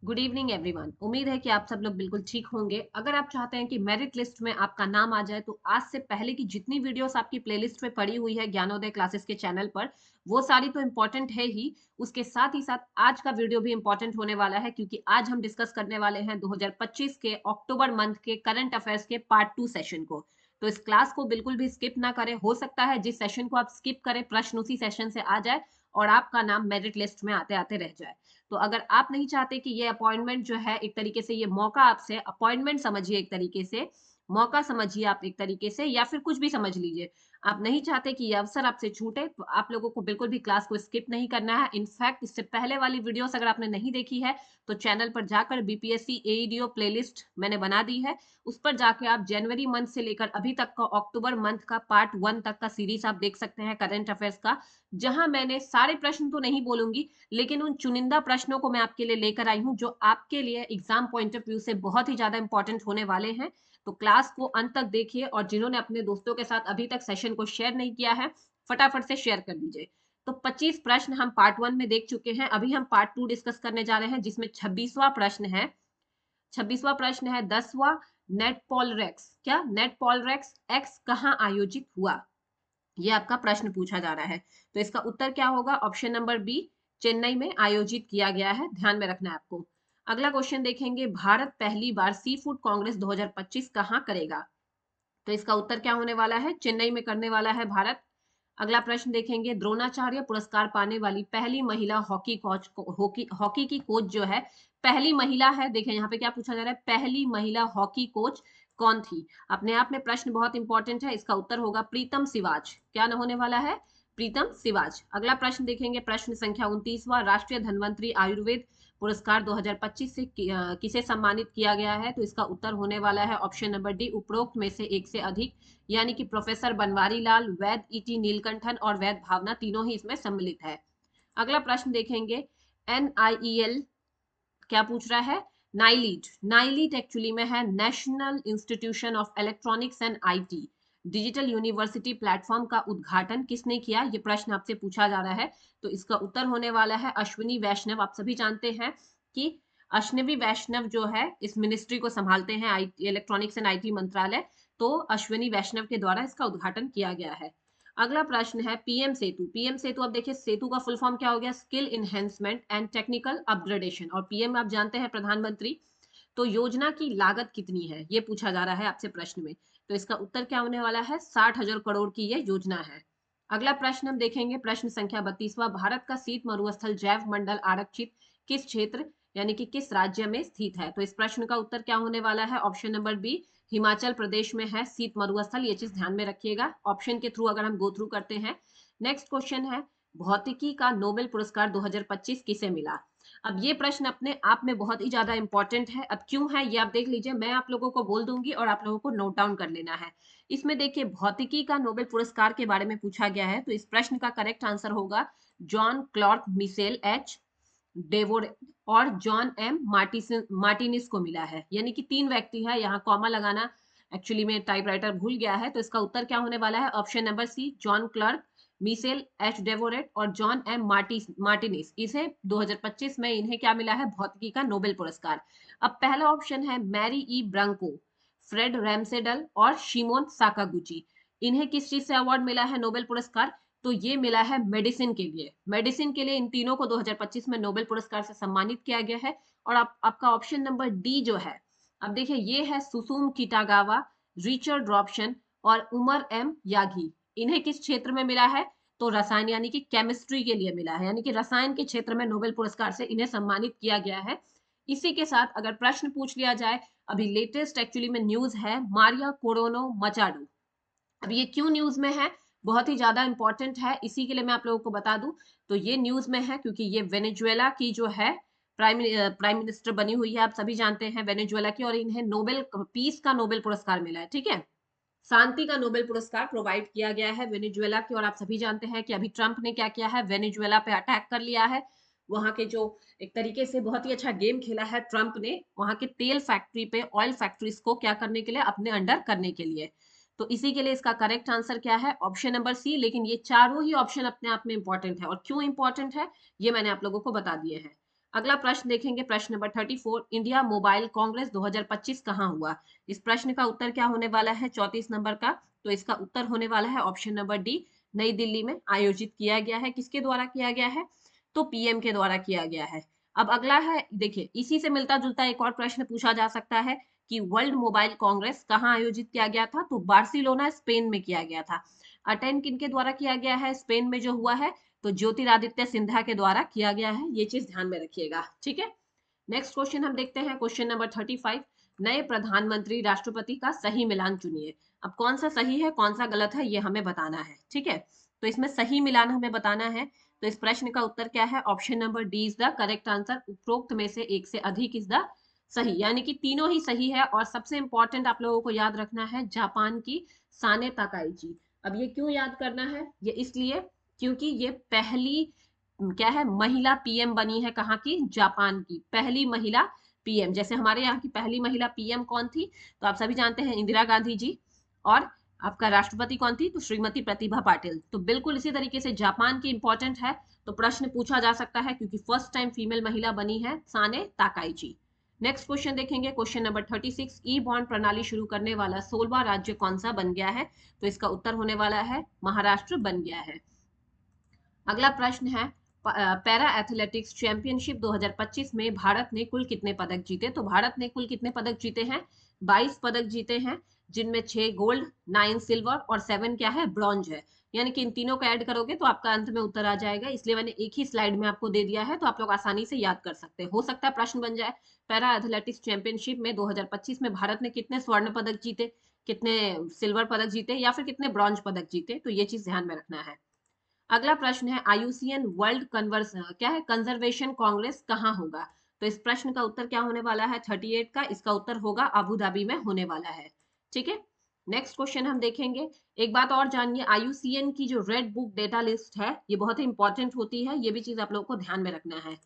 Good evening everyone. उम्मीद है कि आप सब लोग बिल्कुल ठीक होंगे। अगर आप चाहते हैं कि मेरिट लिस्ट में आपका नाम आ जाए तो आज से पहले की जितनी वीडियोस आपकी प्लेलिस्ट में पड़ी हुई है ज्ञानोदय क्लासेस के चैनल पर, वो सारी तो इम्पोर्टेंट है ही। उसके साथ ही साथ आज का वीडियो भी इम्पोर्टेंट होने वाला है, क्योंकि आज हम डिस्कस करने वाले हैं 2025 के अक्टूबर मंथ के करंट अफेयर्स के पार्ट 2 सेशन को। तो इस क्लास को बिल्कुल भी स्किप ना करें। हो सकता है जिस सेशन को आप स्किप करें प्रश्न उसी सेशन से आ जाए और आपका नाम मेरिट लिस्ट में आते आते रह जाए। तो अगर आप नहीं चाहते कि ये अपॉइंटमेंट जो है, एक तरीके से ये मौका, आपसे अपॉइंटमेंट समझिए, एक तरीके से मौका समझिए आप, एक तरीके से, या फिर कुछ भी समझ लीजिए, आप नहीं चाहते कि ये अवसर आपसे छूटे, तो आप लोगों को बिल्कुल भी क्लास को स्किप नहीं करना है। इनफैक्ट इससे पहले वाली वीडियोस अगर आपने नहीं देखी है तो चैनल पर जाकर बीपीएससी एईडीओ प्लेलिस्ट मैंने बना दी है, उस पर जाके आप जनवरी मंथ से लेकर अभी तक का अक्टूबर मंथ का पार्ट 1 तक का सीरीज आप देख सकते हैं करंट अफेयर्स का, जहां मैंने सारे प्रश्न तो नहीं बोलूंगी, लेकिन उन चुनिंदा प्रश्नों को मैं आपके लिए लेकर आई हूं जो आपके लिए एग्जाम पॉइंट ऑफ व्यू से बहुत ही ज्यादा इंपॉर्टेंट होने वाले हैं। तो क्लास को अंत तक देखिए, और जिन्होंने अपने दोस्तों के साथ अभी तक सेशन को शेयर नहीं किया है, फटाफट से शेयर कर दीजिए। तो 25 प्रश्न हम पार्ट 1 में देख चुके हैं, अभी हम पार्ट 2 डिस्कस करने जा रहे हैं, जिसमें 26वां प्रश्न है। 26वां प्रश्न है 10वां। नेट पॉलरेक्स, क्या नेट पॉलरेक्स एक्स कहां आयोजित हुआ? ये आपका प्रश्न पूछा जा रहा है। तो इसका उत्तर क्या होगा? ऑप्शन नंबर बी, चेन्नई में आयोजित किया गया है, ध्यान में रखना है आपको। अगला क्वेश्चन देखेंगे, भारत पहली बार सी फूड कांग्रेस 2025 कहां करेगा? तो इसका उत्तर क्या होने वाला है? चेन्नई में करने वाला है भारत। अगला प्रश्न देखेंगे, द्रोणाचार्य पुरस्कार पाने वाली पहली महिला हॉकी कोच, हॉकी की कोच जो है, पहली महिला है। देखें यहाँ पे क्या पूछा जा रहा है, पहली महिला हॉकी कोच कौन थी? अपने आप में प्रश्न बहुत इंपॉर्टेंट है। इसका उत्तर होगा प्रीतम सिवाच। क्या न होने वाला है? प्रीतम सिवाच। अगला प्रश्न देखेंगे, प्रश्न संख्या 29वां, राष्ट्रीय धन्वंतरी आयुर्वेद पुरस्कार 2025 से किसे सम्मानित किया गया है? तो इसका उत्तर होने वाला है ऑप्शन नंबर डी, उपरोक्त में से एक से अधिक, यानी कि प्रोफेसर बनवारी लाल, वैद ईटी नीलकंठन और वैद भावना, तीनों ही इसमें सम्मिलित है। अगला प्रश्न देखेंगे, एनआईईएल क्या पूछ रहा है? नाइलीट। नाइलीट एक्चुअली में है national institution of electronics and IT digital university platform का उद्घाटन किसने किया? ये प्रश्न आपसे पूछा जा रहा है। तो इसका उत्तर होने वाला है अश्विनी वैष्णव। आप सभी जानते हैं कि अश्विनी वैष्णव जो है इस मिनिस्ट्री को संभालते हैं, आईटी इलेक्ट्रॉनिक्स एंड आईटी मंत्रालय। तो अश्विनी वैष्णव के द्वारा इसका उद्घाटन किया गया है। अगला प्रश्न है पीएम सेतु। पीएम सेतु, अब देखिए सेतु का फुल फॉर्म क्या हो गया? Skill enhancement and technical upgradation. और पीएम आप जानते हैं प्रधानमंत्री। तो योजना की लागत कितनी है, ये पूछा जा रहा है आपसे प्रश्न में। तो इसका उत्तर क्या होने वाला है? 60,000 करोड़ की ये योजना है। अगला प्रश्न हम देखेंगे, प्रश्न संख्या 32वां, भारत का शीत मरुस्थल जैव मंडल आरक्षित किस क्षेत्र, यानी कि किस राज्य में स्थित है? तो इस प्रश्न का उत्तर क्या होने वाला है? Option number B, Himachal Pradesh में है शीत मरुस्थल। ये चीज ध्यान में रखिएगा, ऑप्शन के थ्रू अगर हम गो थ्रू करते हैं। नेक्स्ट क्वेश्चन है, भौतिकी का नोबेल पुरस्कार 2025 किसे मिला? अब ये प्रश्न अपने आप में बहुत ही ज्यादा इंपॉर्टेंट है। अब क्यों है ये आप देख लीजिए, मैं आप लोगों को बोल दूंगी और आप लोगों को नोट डाउन कर लेना है। इसमें देखिए भौतिकी का नोबेल पुरस्कार के बारे में पूछा गया है, तो इस प्रश्न का करेक्ट आंसर होगा जॉन क्लॉर्क मिशेल एच डेवोर और जॉन एम मार्टिनिस को मिला है, यानी कि तीन व्यक्ति है। यहाँ कॉमा लगाना एक्चुअली में टाइपराइटर भूल गया है। तो इसका उत्तर क्या होने वाला है? Option number C, John Clark, Michel H Devoret और जॉन एम मार्टिनिस। इसे 2025 में इन्हें क्या मिला है? भौतिकी का नोबेल पुरस्कार। अब पहला ऑप्शन है मैरी ई ब्रांको, फ्रेड रैमसेडल और शिमोन साकागुची। इन्हें किस चीज से अवार्ड मिला है नोबेल पुरस्कार? तो ये मिला है मेडिसिन के लिए। मेडिसिन के लिए इन तीनों को 2025 में नोबेल पुरस्कार से सम्मानित किया गया है। और आपका ऑप्शन नंबर डी जो है, अब देखिए ये है सुसुम किटागावा, रिचर्ड रॉबसन और उमर एम यागी। इन्हें किस क्षेत्र में मिला है? तो रसायन, यानी कि केमिस्ट्री के लिए मिला है, यानी कि रसायन के क्षेत्र में नोबेल पुरस्कार से इन्हें सम्मानित किया गया है। इसी के साथ अगर प्रश्न पूछ लिया जाए, अभी लेटेस्ट एक्चुअली में न्यूज है मारिया कोरोनो मचाडू। अब ये क्यों न्यूज में है? बहुत ही ज्यादा इंपॉर्टेंट है, इसी के लिए मैं आप लोगों को बता दूं। तो ये न्यूज में है क्योंकि ये वेनेजुएला की जो है प्राइम मिनिस्टर बनी हुई है, आप सभी जानते हैं वेनेजुएला की, और इन्हें नोबेल पीस का नोबेल पुरस्कार मिला है। ठीक है, शांति का नोबेल पुरस्कार प्रोवाइड किया गया है वेनेजुएला की। और आप सभी जानते हैं कि अभी ट्रंप ने क्या किया है? वेनेजुएला पे अटैक कर लिया है। वहां के जो एक तरीके से बहुत ही अच्छा गेम खेला है ट्रंप ने, वहां के तेल फैक्ट्री पे, ऑयल फैक्ट्रीज को क्या करने के लिए? अपने अंडर करने के लिए। तो इसी के लिए इसका करेक्ट आंसर क्या है? Option number C. लेकिन ये चारों ही ऑप्शन अपने आप में इंपॉर्टेंट है, और क्यों इंपॉर्टेंट है ये मैंने आप लोगों को बता दिए हैं। अगला प्रश्न देखेंगे, प्रश्न नंबर 34, इंडिया मोबाइल कांग्रेस 2025 कहाँ हुआ? इस प्रश्न का उत्तर क्या होने वाला है 34 नंबर का? तो इसका उत्तर होने वाला है ऑप्शन नंबर डी, नई दिल्ली में आयोजित किया गया है। किसके द्वारा किया गया है? तो पीएम के द्वारा किया गया है। अब अगला है, देखिए इसी से मिलता जुलता एक और प्रश्न पूछा जा सकता है कि वर्ल्ड मोबाइल कांग्रेस कहाँ आयोजित किया गया था? तो बार्सिलोना स्पेन में किया गया था। अटेंड किनके द्वारा किया गया है स्पेन में जो हुआ है? तो ज्योतिरादित्य सिंधिया के द्वारा किया गया है। ये चीज ध्यान में रखिएगा, ठीक है। नेक्स्ट क्वेश्चन हम देखते हैं, क्वेश्चन नंबर 35, नए प्रधानमंत्री राष्ट्रपति का सही मिलान चुनिए। अब कौन सा सही है कौन सा गलत है ये हमें बताना है, ठीक है। तो इसमें सही मिलान हमें बताना है। तो इस प्रश्न का उत्तर क्या है? Option number D is the correct answer. उपरोक्त में से एक से अधिक इज द सही, यानी कि तीनों ही सही है। और सबसे इंपॉर्टेंट आप लोगों को याद रखना है जापान की साने ताकाइची। अब ये क्यों याद करना है? ये इसलिए क्योंकि ये पहली क्या है, महिला पीएम बनी है। कहाँ की? जापान की पहली महिला पीएम। जैसे हमारे यहाँ की पहली महिला पीएम कौन थी? तो आप सभी जानते हैं इंदिरा गांधी जी। और आपका राष्ट्रपति कौन थी? तो श्रीमती प्रतिभा पाटिल। तो बिल्कुल इसी तरीके से जापान की इंपॉर्टेंट है, तो प्रश्न पूछा जा सकता है क्योंकि फर्स्ट टाइम फीमेल महिला बनी है साने ताकाइची। नेक्स्ट क्वेश्चन देखेंगे, क्वेश्चन नंबर 36, ई बॉन्ड प्रणाली शुरू करने वाला 16वां राज्य कौन सा बन गया है? तो इसका उत्तर होने वाला है महाराष्ट्र बन गया है। अगला प्रश्न है, पैरा एथलेटिक्स चैंपियनशिप 2025 में भारत ने कुल कितने पदक जीते? तो भारत ने कुल कितने पदक जीते हैं? 22 पदक जीते हैं, जिनमें 6 गोल्ड, 9 सिल्वर और 7 क्या है, ब्रॉन्ज है। यानी कि इन तीनों को ऐड करोगे तो आपका अंत में उत्तर आ जाएगा। इसलिए मैंने एक ही स्लाइड में आपको दे दिया है, तो आप लोग आसानी से याद कर सकते हैं। हो सकता है प्रश्न बन जाए, पैरा एथलेटिक्स चैंपियनशिप में 2025 में भारत ने कितने स्वर्ण पदक जीते, कितने सिल्वर पदक जीते या फिर कितने ब्रॉन्ज पदक जीते, तो ये चीज ध्यान में रखना है। अगला प्रश्न है, आईयूसीएन वर्ल्ड कन्वर्स क्या है, कंजर्वेशन कांग्रेस कहाँ होगा? तो इस प्रश्न का उत्तर क्या होने वाला है 38 का? इसका उत्तर होगा अबू धाबी में होने वाला है, ठीक है। नेक्स्ट क्वेश्चन हम देखेंगे। एक बात और जानिए, आईयूसीएन की जो रेड बुक डेटा लिस्ट है ये बहुत ही इंपॉर्टेंट होती है, ये भी चीज आप लोगों को ध्यान में रखना है।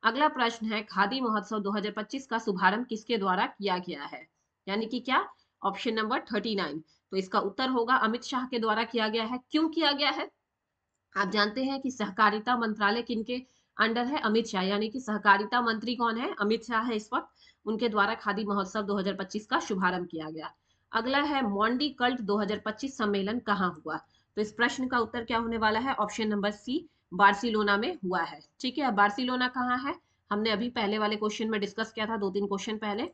अगला प्रश्न है, खादी महोत्सव 2025 का शुभारंभ किसके द्वारा किया गया है? यानी कि क्या? Option number 39। तो इसका उत्तर होगा अमित शाह के द्वारा किया गया है। क्यों किया गया है? आप जानते हैं कि सहकारिता मंत्रालय किनके अंडर है? अमित शाह, यानी कि सहकारिता मंत्री कौन है? अमित शाह है इस वक्त। उनके द्वारा खादी महोत्सव 2025 का शुभारंभ किया गया। अगला है, मोंडी कल्ट 2025 सम्मेलन कहाँ हुआ? तो इस प्रश्न का उत्तर क्या होने वाला है? ऑप्शन नंबर सी, बार्सिलोना में हुआ है, ठीक है। बार्सिलोना कहाँ है? हमने अभी पहले वाले क्वेश्चन में डिस्कस किया था 2-3 क्वेश्चन पहले,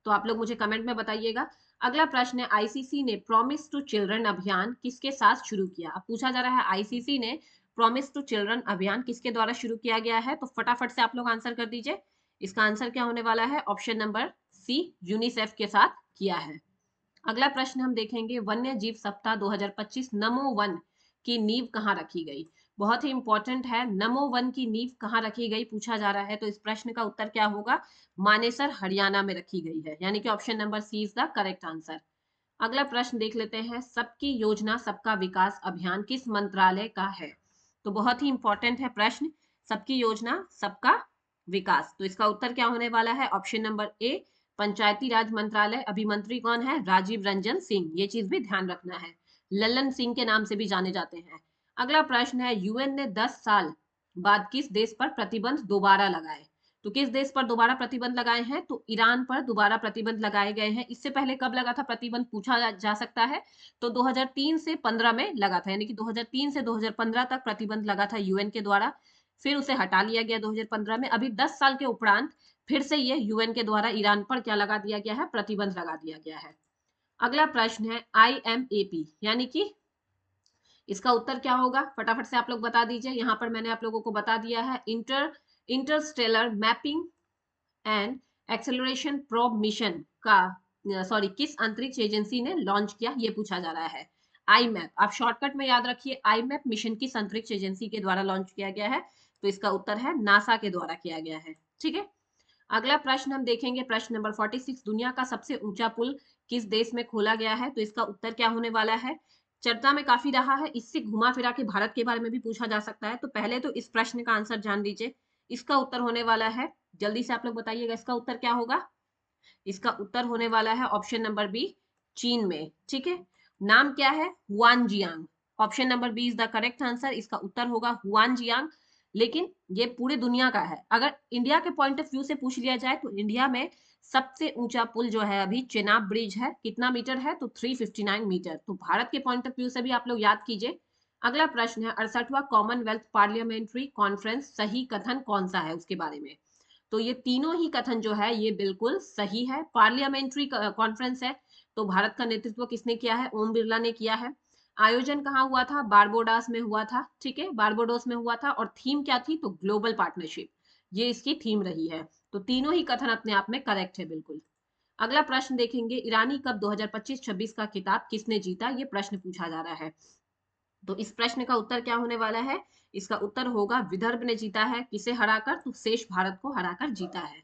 तो आप लोग मुझे कमेंट में बताइएगा। अगला प्रश्न है, आईसीसी ने प्रॉमिस टू चिल्ड्रन अभियान किसके साथ शुरू किया? अब पूछा जा रहा है आईसीसी ने प्रॉमिस टू चिल्ड्रन अभियान किसके द्वारा शुरू किया गया है? तो फटाफट से आप लोग आंसर कर दीजिए। इसका आंसर क्या होने वाला है? ऑप्शन नंबर सी, यूनिसेफ के साथ किया है। अगला प्रश्न हम देखेंगे, वन्य जीव सप्ताह 2025 नमो वन की नींव कहाँ रखी गई? बहुत ही इंपॉर्टेंट है, नमो वन की नींव कहाँ रखी गई पूछा जा रहा है। तो इस प्रश्न का उत्तर क्या होगा? मानेसर हरियाणा में रखी गई है, यानी कि option number C is the correct answer. अगला प्रश्न देख लेते हैं, सबकी योजना सबका विकास अभियान किस मंत्रालय का है? तो बहुत ही इंपॉर्टेंट है प्रश्न, सबकी योजना सबका विकास। तो इसका उत्तर क्या होने वाला है? ऑप्शन नंबर ए, पंचायती राज मंत्रालय। अभिमंत्री कौन है? राजीव रंजन सिंह। ये चीज भी ध्यान रखना है, लल्लन सिंह के नाम से भी जाने जाते हैं। अगला प्रश्न है, यूएन ने 10 साल बाद किस देश पर प्रतिबंध दोबारा लगाए? तो किस देश पर दोबारा प्रतिबंध लगाए हैं? तो ईरान पर दोबारा प्रतिबंध लगाए गए हैं। इससे पहले कब लगा था प्रतिबंध पूछा जा सकता है, तो 2003 से 15 में लगा था, यानी कि 2003 से 2015 तक प्रतिबंध लगा था यूएन के द्वारा। फिर उसे हटा लिया गया 2015 में। अभी 10 साल के उपरांत फिर से ये यूएन के द्वारा ईरान पर क्या लगा दिया गया है? प्रतिबंध लगा दिया गया है। अगला प्रश्न है, आईएमएपी यानी कि इसका उत्तर क्या होगा? फटाफट से आप लोग बता दीजिए। यहाँ पर मैंने आप लोगों को बता दिया है, Interstellar mapping and acceleration probe mission का सॉरी किस अंतरिक्ष एजेंसी ने लॉन्च किया, ये पूछा जा रहा है। आईमैप, आप शॉर्टकट में याद रखिए, आईमैप मिशन किस अंतरिक्ष एजेंसी के द्वारा लॉन्च किया गया है? तो इसका उत्तर है नासा के द्वारा किया गया है, ठीक है। अगला प्रश्न हम देखेंगे, प्रश्न नंबर 46, दुनिया का सबसे ऊंचा पुल किस देश में खोला गया है? तो इसका उत्तर क्या होने वाला है? चर्चा में काफी रहा है, इससे घुमा फिरा के भारत के बारे में भी पूछा जा सकता है। तो पहले तो इस प्रश्न का आंसर जान लीजिए। इसका उत्तर होने वाला है, जल्दी से आप लोग बताइएगा इसका उत्तर क्या होगा? इसका उत्तर होने वाला है ऑप्शन नंबर बी, चीन में, ठीक है। नाम क्या है? Huanjiang. Option number B is the correct answer. इसका उत्तर होगा हुआनजियांग। लेकिन ये पूरे दुनिया का है। अगर इंडिया के पॉइंट ऑफ व्यू से पूछ लिया जाए तो इंडिया में सबसे ऊंचा पुल जो है अभी चेनाब ब्रिज है। कितना मीटर है? तो 359 मीटर। तो भारत के पॉइंट ऑफ व्यू से भी आप लोग याद कीजिए। अगला प्रश्न है 68वां कॉमनवेल्थ पार्लियामेंट्री कॉन्फ्रेंस सही कथन कौन सा है उसके बारे में। तो ये तीनों ही कथन जो है ये बिल्कुल सही है। पार्लियामेंट्री कॉन्फ्रेंस है तो भारत का नेतृत्व किसने किया है? ओम बिरला ने किया है। आयोजन कहाँ हुआ था? बारबोडास में हुआ था। ठीक है, बारबोडोस में हुआ था। और थीम क्या थी? तो ग्लोबल पार्टनरशिप, ये इसकी थीम रही है। तो तीनों ही कथन अपने आप में करेक्ट है बिल्कुल। अगला प्रश्न देखेंगे, ईरानी कप 2025-26 का खिताब किसने जीता? ये प्रश्न पूछा जा रहा है। तो इस प्रश्न का उत्तर क्या होने वाला है? इसका उत्तर होगा विदर्भ ने जीता है। किसे हराकर? तो शेष भारत को हराकर जीता है।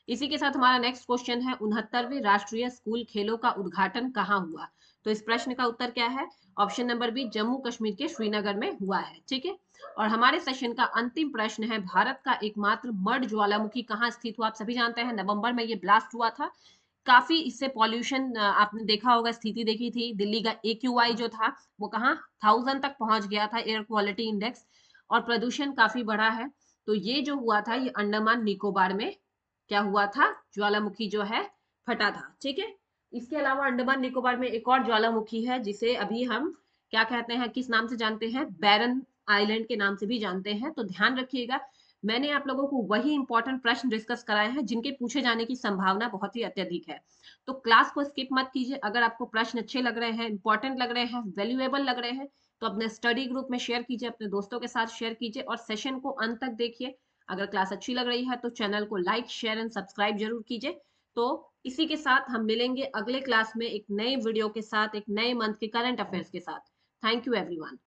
इसी के साथ हमारा नेक्स्ट क्वेश्चन है 69वें राष्ट्रीय स्कूल खेलों का उद्घाटन कहाँ हुआ? तो इस प्रश्न का उत्तर क्या है? Option number B, Jammu Kashmir के श्रीनगर में हुआ है। ठीक है, और हमारे सेशन का अंतिम प्रश्न है भारत का एकमात्र मर्ड ज्वालामुखी कहाँ स्थित हुआ? आप सभी जानते हैं नवंबर में ये ब्लास्ट हुआ था। काफी इससे पॉल्यूशन आपने देखा होगा, स्थिति देखी थी। दिल्ली का AQI जो था वो कहाँ 1000 तक पहुंच गया था, एयर क्वालिटी इंडेक्स, और प्रदूषण काफी बढ़ा है। तो ये जो हुआ था ये अंडमान निकोबार में क्या हुआ था? ज्वालामुखी जो है फटा था। ठीक है, इसके अलावा अंडमान निकोबार में एक और ज्वालामुखी है जिसे अभी हम क्या कहते हैं, किस नाम से जानते हैं? बैरन आइलैंड के नाम से भी जानते हैं। तो ध्यान रखिएगा, मैंने आप लोगों को वही इंपॉर्टेंट प्रश्न डिस्कस कराए हैं जिनके पूछे जाने की संभावना बहुत ही अत्यधिक है। तो क्लास को स्किप मत कीजिए। अगर आपको प्रश्न अच्छे लग रहे हैं, इंपॉर्टेंट लग रहे हैं, वैल्यूएबल लग रहे हैं, तो अपने स्टडी ग्रुप में शेयर कीजिए, अपने दोस्तों के साथ शेयर कीजिए और सेशन को अंत तक देखिए। अगर क्लास अच्छी लग रही है तो चैनल को लाइक, शेयर एंड सब्सक्राइब जरूर कीजिए। तो इसी के साथ हम मिलेंगे अगले क्लास में एक नए वीडियो के साथ, एक नए मंथ के करंट अफेयर्स के साथ। Thank you everyone.